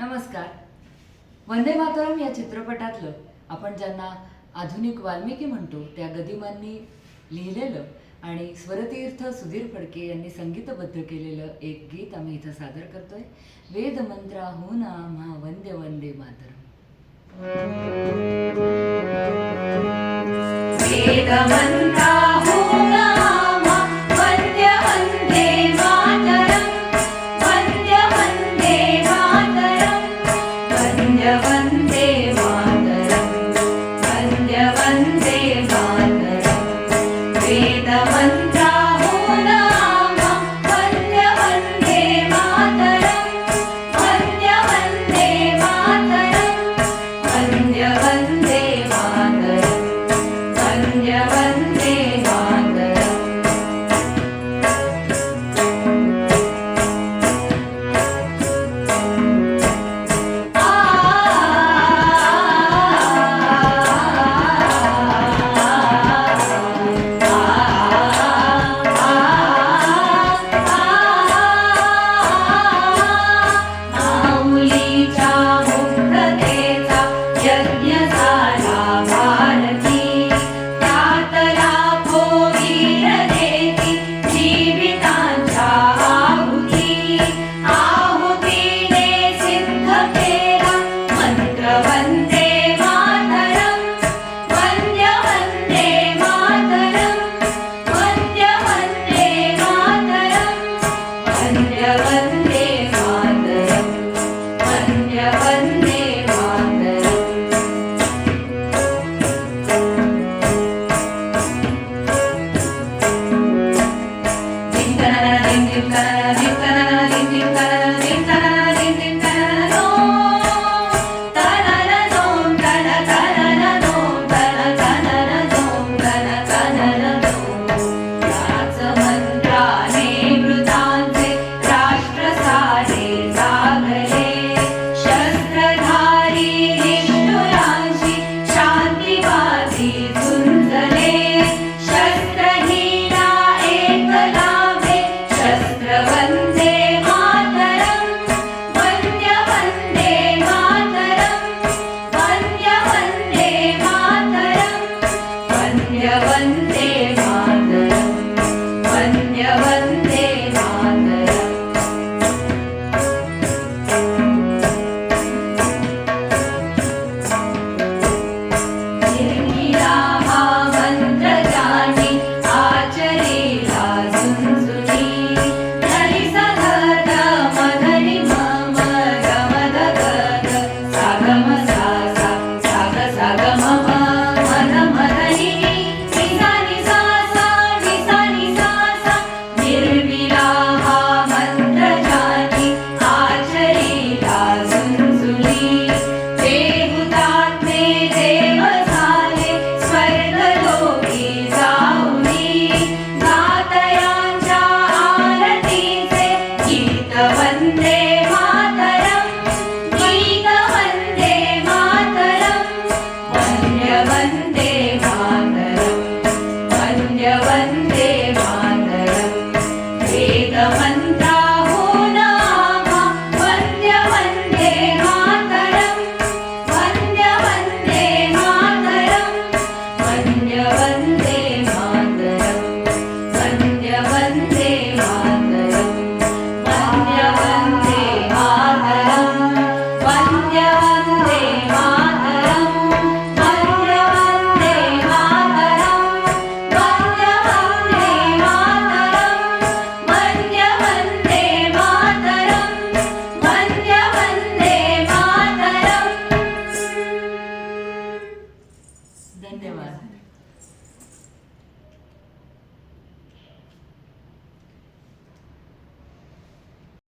नमस्कार. वंदे मातरम या चित्रपटातलं आपण ज्यांना आधुनिक वाल्मिकी म्हणतो त्या गदिमांनी लिहिलेलं आणि स्वरतीर्थ सुधीर फडके यांनी संगीतबद्ध केलेलं एक गीत आम्ही इथं सादर करतोय. वेदमंत्राहून आम्हा वंदे वंदे मातरम. वेदमंत्राहून आम्हा वंदे वंदे मातरम, वंदे वंदे मातरम, वंदे वंदे मातरम, वंदे वंदे मातरम. वेदमंत्राहून आम्हा वंदे वंदे मातरम, वंदे वंदे मातरम, वंदे वंदे मातरम, वंदे वंदे मातरम. माऊलीच्या मुक्ततेचा यज्ञ झाला भारती, त्यात लाखो वीर देती जीवितांच्या आहुती. आहुतीने सिद्ध केला मंत्र वंदे मातरम, वंदे वंदे मातरम, वंदे वंदे मातरम, वंदे वंदे मातरम, वंदे वंदे मातरम. याच मंत्राने मृतांचे राष्ट्र सारे जागले, शस्त्रधारी निष्ठुरांशी शांतिवादी झुंजले. शस्त्रहीना एक लाभे शस्त्र वंदे मातरम, वंदे वंदे मातरम, वंदे वंदे मातरम, वंदे वंदे मातरम, वंदे वंदे मातरम. निर्मिला हा मंत्र ज्याने आचरेला झुंझुनी, धरी सगद मधरी मम गमद गद सागम सासा साग सागम मध मधनी निसा निसा सा निसा निसा सा. निर्मिला हा मंत्र ज्याने आचरेला झुंझुनी, देहुतात्मे देव झाले स्वर्गलोकी जाऊनी. गातयांच्या आरतीचे गीत वंदे मातरम, गीत वंदे मातरम, वंदे वंदे मातरम, वंदे वंदे मातरम. वेदमंत्राहून आम्हा वंदे वंदे मातरम, वंदे वंदे मातरम, वंदे वंदे मातरम, वंदे वंदे मातरम, वंदे वंदे मातरम, वंदे वंदे मातरम, वंदे वंदे मातरम, वंदे वंदे मातरम, वंदे वंदे मातरम, वंदे वंदे मातरम. धन्यवाद.